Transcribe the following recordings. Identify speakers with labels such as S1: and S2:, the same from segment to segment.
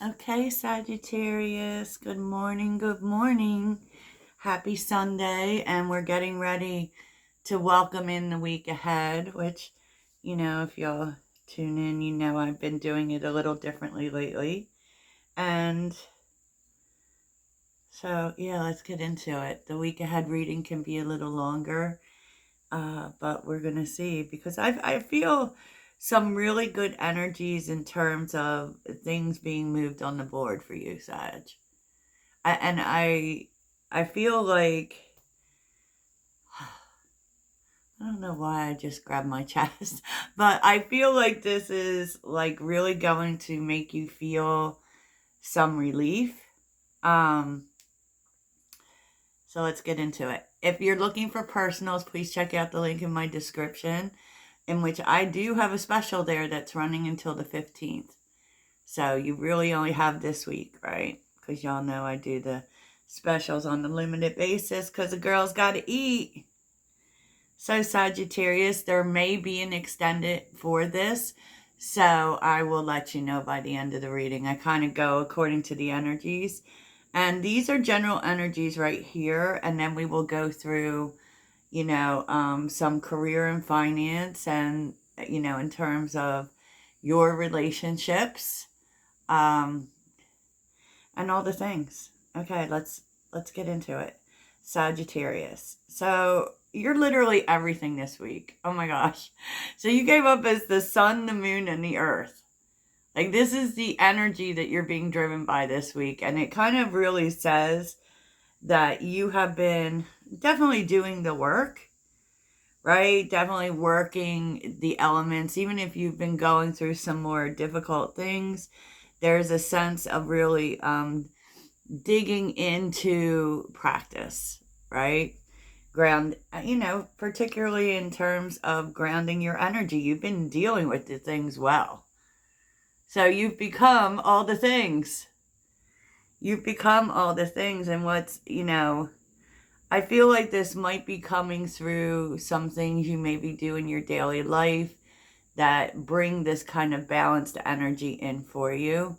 S1: Okay, Sagittarius, good morning, good morning. Happy Sunday, and we're getting ready to welcome in the week ahead, which, if y'all tune in, I've been doing it a little differently lately. And so, yeah, let's get into it. The week ahead reading can be a little longer, but we're going to see because I feel some really good energies in terms of things being moved on the board for you, Sag. And I feel like I don't know why I just grabbed my chest, but I feel like this is like really going to make you feel some relief. Um, so let's get into it. If you're looking for personals, please check out the link in my description, in which I do have a special there that's running until the 15th. So you really only have this week, right? Because y'all know I do the specials on a limited basis because the girls got to eat. So Sagittarius, there may be an extended for this. So I will let you know by the end of the reading. I kind of go according to the energies. And these are general energies right here. And then we will go through, some career and finance and, in terms of your relationships, um, and all the things. Okay, let's get into it. Sagittarius. So you're literally everything this week. Oh my gosh. So you gave up as the sun, the moon, and the earth. Like this is the energy that you're being driven by this week. And it kind of really says that you have been definitely doing the work, right? Definitely working the elements. Even if you've been going through some more difficult things, there's a sense of really digging into practice, right? Particularly in terms of grounding your energy. You've been dealing with the things well. So you've become all the things. You've become all the things. And I feel like this might be coming through some things you maybe do in your daily life that bring this kind of balanced energy in for you.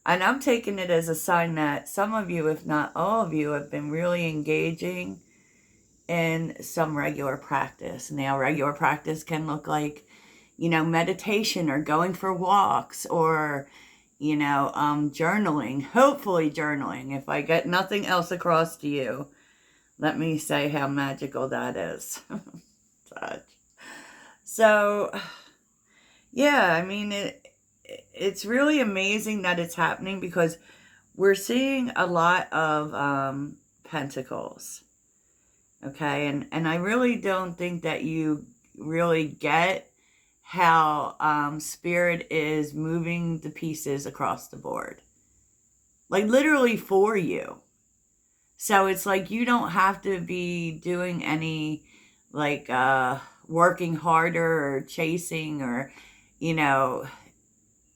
S1: And I'm taking it as a sign that some of you, if not all of you, have been really engaging in some regular practice. Now, regular practice can look like, meditation or going for walks or, journaling, hopefully journaling. If I get nothing else across to you, let me say how magical that is. So, yeah, I mean, it's really amazing that it's happening because we're seeing a lot of pentacles. Okay, and I really don't think that you really get how spirit is moving the pieces across the board. Like literally for you. So it's like you don't have to be doing any like working harder or chasing or, you know,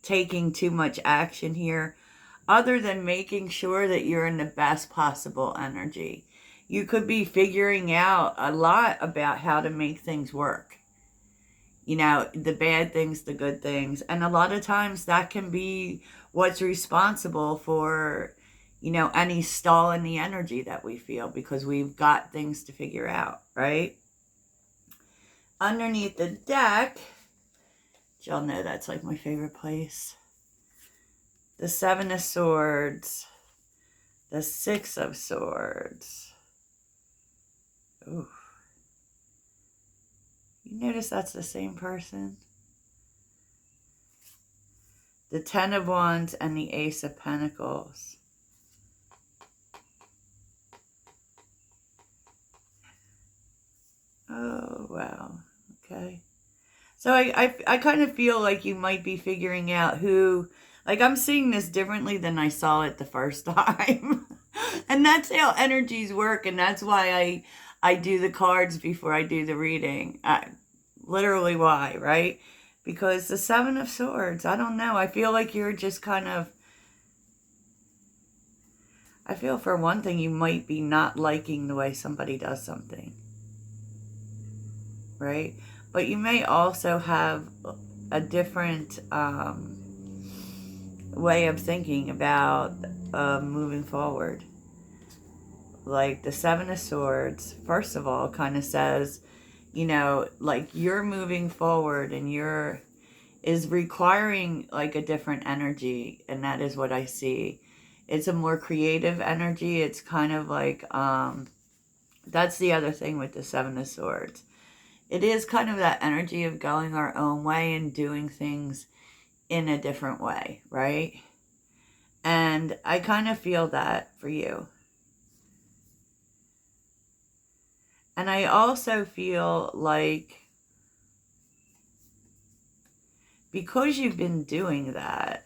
S1: taking too much action here other than making sure that you're in the best possible energy. You could be figuring out a lot about how to make things work. The bad things, the good things. And a lot of times that can be what's responsible for, any stall in the energy that we feel because we've got things to figure out, right? Underneath the deck, y'all know that's like my favorite place. The Seven of Swords, the Six of Swords. Ooh. You notice that's the same person? The Ten of Wands and the Ace of Pentacles. Oh, wow. Okay. So I kind of feel like you might be figuring out who, like I'm seeing this differently than I saw it the first time. And that's how energies work. And that's why I do the cards before I do the reading. Literally why, right? Because the Seven of Swords, I don't know. I feel like you're just kind of, I feel for one thing, you might be not liking the way somebody does something. Right? But you may also have a different way of thinking about moving forward. Like the Seven of Swords, first of all, kind of says, you know, like you're moving forward and you're is requiring like a different energy, and that is what I see. It's a more creative energy. It's kind of like that's the other thing with the Seven of Swords. It is kind of that energy of going our own way and doing things in a different way, right? And I kind of feel that for you. And I also feel like because you've been doing that,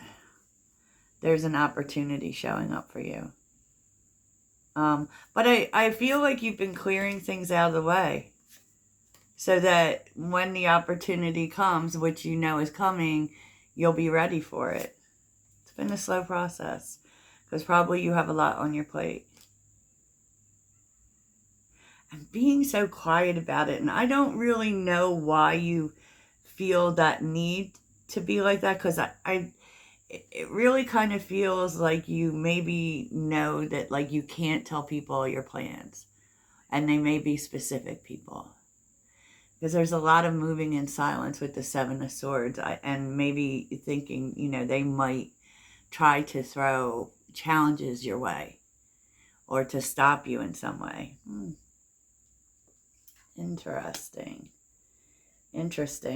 S1: there's an opportunity showing up for you. But I feel like you've been clearing things out of the way so that when the opportunity comes, which you know is coming, you'll be ready for it. It's been a slow process because probably you have a lot on your plate. And being so quiet about it, and I don't really know why you feel that need to be like that, because it really kind of feels like you maybe know that like you can't tell people your plans, and they may be specific people, because there's a lot of moving in silence with the Seven of Swords, and maybe thinking, you know, they might try to throw challenges your way or to stop you in some way. Interesting.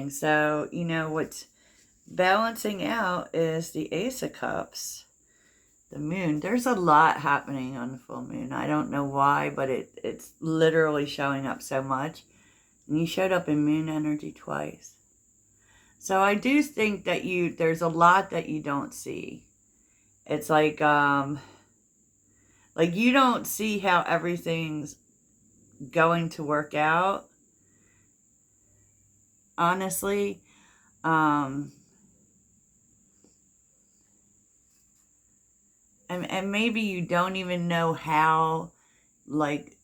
S1: So, you know, what's balancing out is the Ace of Cups, the moon. There's a lot happening on the full moon. I don't know why, but it's literally showing up so much. And you showed up in moon energy twice. So I do think that there's a lot that you don't see. It's like you don't see how everything's going to work out, honestly. And maybe you don't even know how, like,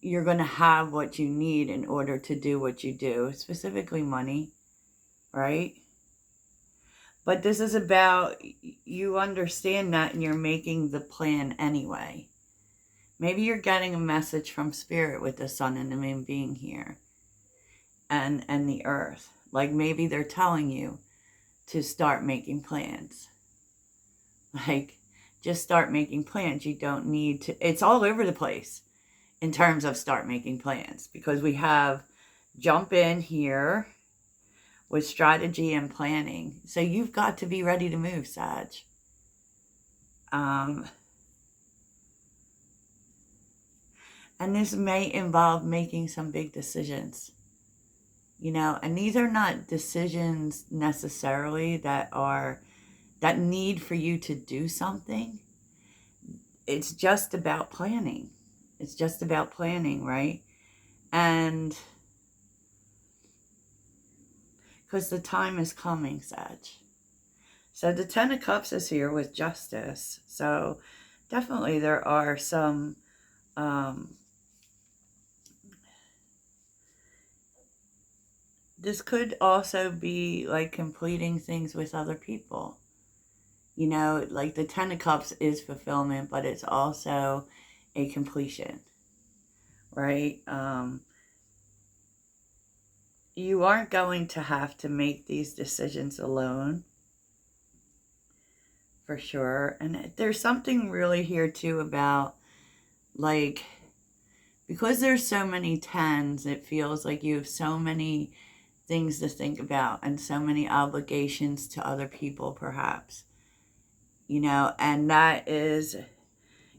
S1: you're going to have what you need in order to do what you do, specifically money, right? But this is about you understand that and you're making the plan anyway. Maybe you're getting a message from Spirit with the sun and the moon being here and the earth. Like maybe they're telling you to start making plans. Like, just start making plans. You don't need to, it's all over the place in terms of start making plans, because we have jump in here with strategy and planning. So you've got to be ready to move, Sag. And this may involve making some big decisions, you know, and these are not decisions necessarily that need for you to do something. It's just about planning. It's just about planning, right? And because the time is coming, Sag. So the Ten of Cups is here with justice. So definitely there are some this could also be like completing things with other people. You know, like the Ten of Cups is fulfillment, but it's also a completion, right? You aren't going to have to make these decisions alone, for sure. And there's something really here too about, like, because there's so many tens, it feels like you have so many things to think about and so many obligations to other people, perhaps. You know, and that is,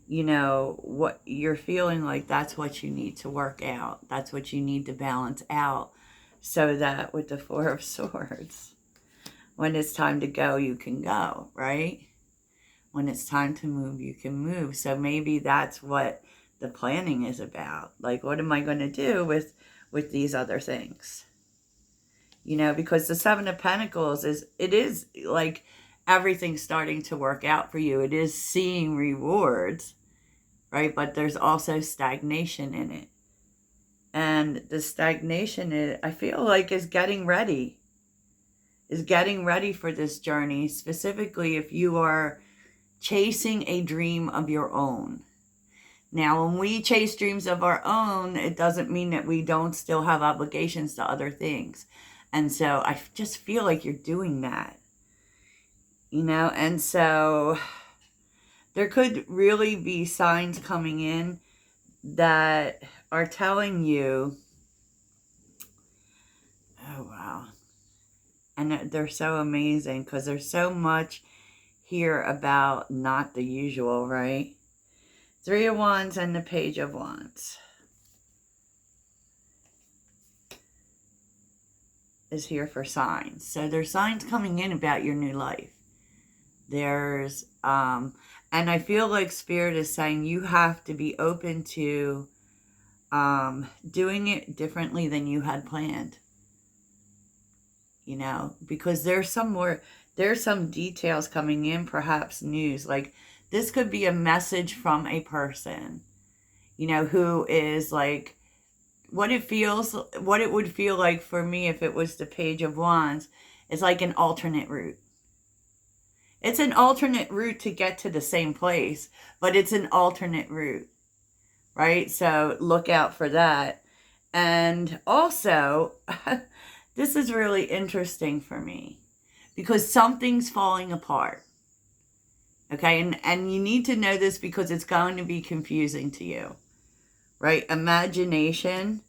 S1: you know, what you're feeling like that's what you need to work out. That's what you need to balance out, so that with the Four of Swords, when it's time to go, you can go, right? When it's time to move, you can move. So maybe that's what the planning is about. Like, what am I going to do with these other things? You know, because the Seven of Pentacles is like everything's starting to work out for you. It is seeing rewards, right? But there's also stagnation in it. And the stagnation, I feel like, is getting ready. is getting ready for this journey, specifically if you are chasing a dream of your own. Now, when we chase dreams of our own, it doesn't mean that we don't still have obligations to other things. And so I just feel like you're doing that, you know? And so there could really be signs coming in that are telling you, oh, wow. And they're so amazing because there's so much here about not the usual, right? 3 of Wands and the Page of Wands is here for signs. So there's signs coming in about your new life. There's, and I feel like Spirit is saying you have to be open to doing it differently than you had planned. You know, because there's some details coming in, perhaps news. Like, this could be a message from a person, you know, who is like, what it would feel like for me if it was the Page of Wands is like an alternate route. It's an alternate route to get to the same place, but it's an alternate route, right? So look out for that. And also, this is really interesting for me because something's falling apart. Okay, and you need to know this because it's going to be confusing to you, right? Imagination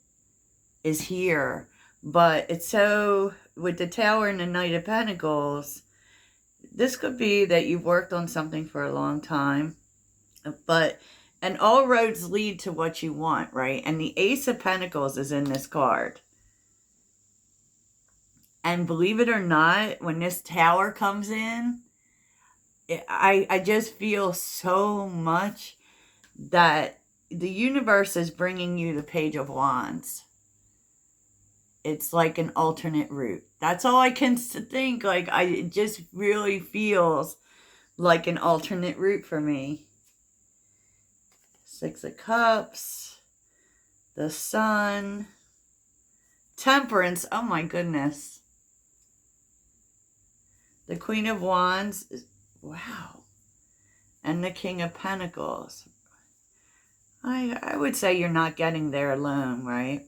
S1: is here, but it's so, with the Tower and the Knight of Pentacles, this could be that you've worked on something for a long time, and all roads lead to what you want, right? And the Ace of Pentacles is in this card. And believe it or not, when this Tower comes in, I just feel so much that the universe is bringing you the Page of Wands. It's like an alternate route. That's all I can think. Like, it just really feels like an alternate route for me. 6 of Cups, the Sun, Temperance. Oh my goodness. The Queen of Wands is, wow. And the King of Pentacles. I would say you're not getting there alone, right?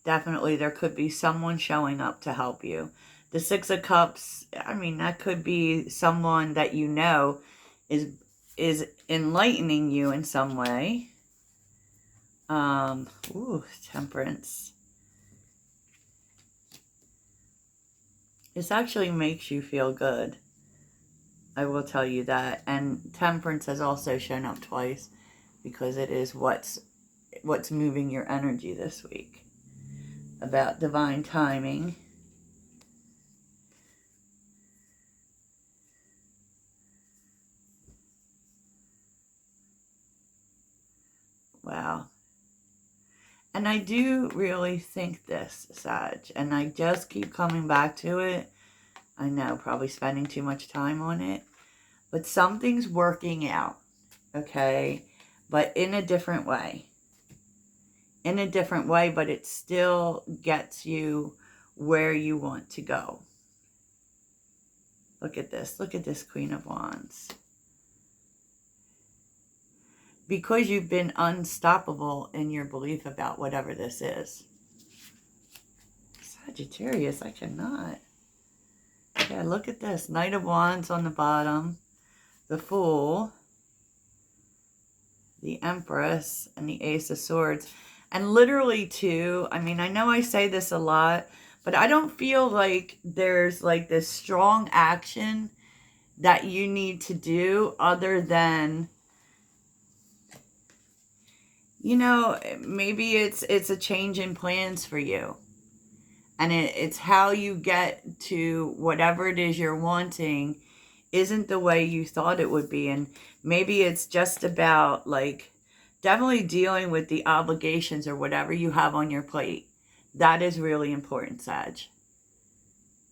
S1: Definitely there could be someone showing up to help you. The 6 of Cups, I mean, that could be someone that you know is enlightening you in some way. Temperance. This actually makes you feel good. I will tell you that. And Temperance has also shown up twice because it is what's moving your energy this week. About divine timing. Wow. And I do really think this, Sag, and I just keep coming back to it. I know, probably spending too much time on it, but something's working out, okay? But in a different way. In a different way, but it still gets you where you want to go. Look at this. Look at this Queen of Wands. Because you've been unstoppable in your belief about whatever this is. Sagittarius, I cannot. Yeah, look at this. Knight of Wands on the bottom. The Fool. The Empress. And the Ace of Swords. And literally, too, I mean, I know I say this a lot, but I don't feel like there's like this strong action that you need to do other than, you know, maybe it's a change in plans for you. And it's how you get to whatever it is you're wanting isn't the way you thought it would be. And maybe it's just about, like, definitely dealing with the obligations or whatever you have on your plate. That is really important, Sag.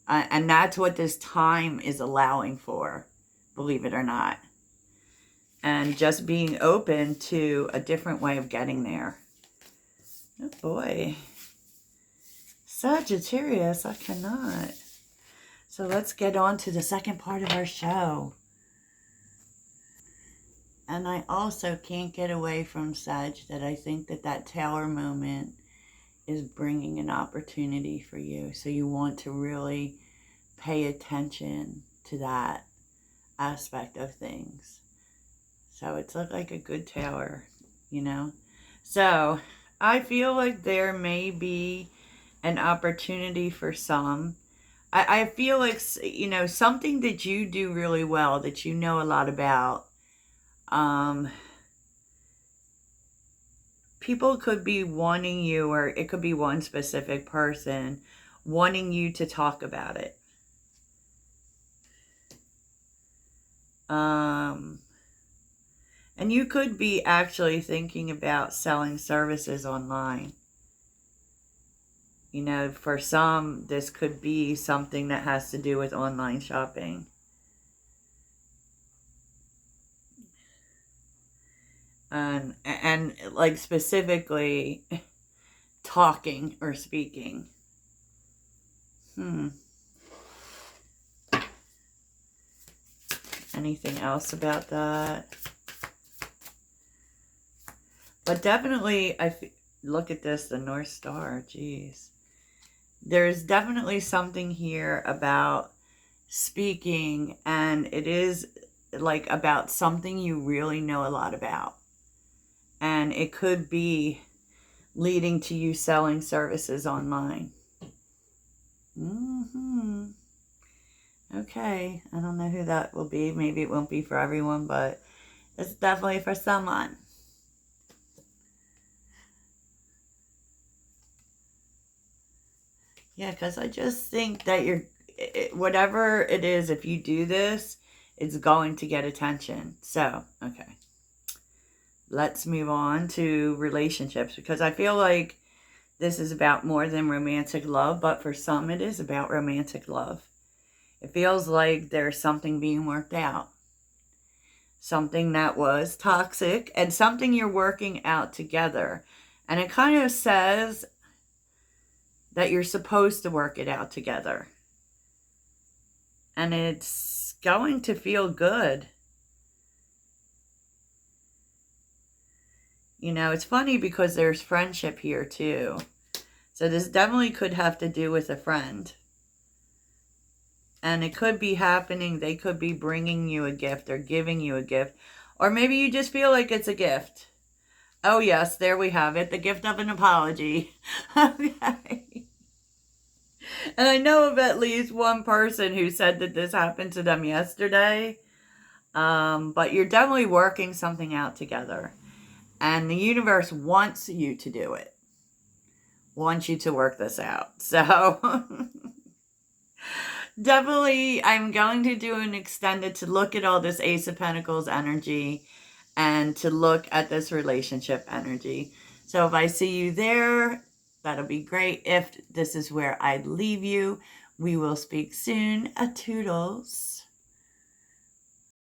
S1: And that's what this time is allowing for, believe it or not. And just being open to a different way of getting there. Oh boy. Sagittarius, I cannot. So let's get on to the second part of our show. And I also can't get away from Sag that I think that that Tower moment is bringing an opportunity for you. So you want to really pay attention to that aspect of things. So it's like a good tower, you know. So I feel like there may be an opportunity for some. I feel like, you know, something that you do really well, that you know a lot about. People could be wanting you, or it could be one specific person wanting you to talk about it. And you could be actually thinking about selling services online. You know, for some, this could be something that has to do with online shopping. And like specifically talking or speaking. Anything else about that? But definitely, look at this, the North Star, geez. There's definitely something here about speaking, and it is like about something you really know a lot about. And it could be leading to you selling services online. Okay, I don't know who that will be. Maybe it won't be for everyone, but it's definitely for someone. Yeah, because I just think that whatever it is, if you do this, it's going to get attention. So, okay. Let's move on to relationships, because I feel like this is about more than romantic love, but for some it is about romantic love. It feels like there's something being worked out. Something that was toxic and something you're working out together. And it kind of says that you're supposed to work it out together. And it's going to feel good. You know, it's funny because there's friendship here too. So this definitely could have to do with a friend. And it could be happening. They could be bringing you a gift or giving you a gift. Or maybe you just feel like it's a gift. Oh, yes, there we have it. The gift of an apology. Okay. And I know of at least one person who said that this happened to them yesterday. But you're definitely working something out together. And the universe wants you to do it. Wants you to work this out. So definitely I'm going to do an extended to look at all this Ace of Pentacles energy and to look at this relationship energy. So if I see you there, that'll be great. If this is where I leave you, we will speak soon. A toodles.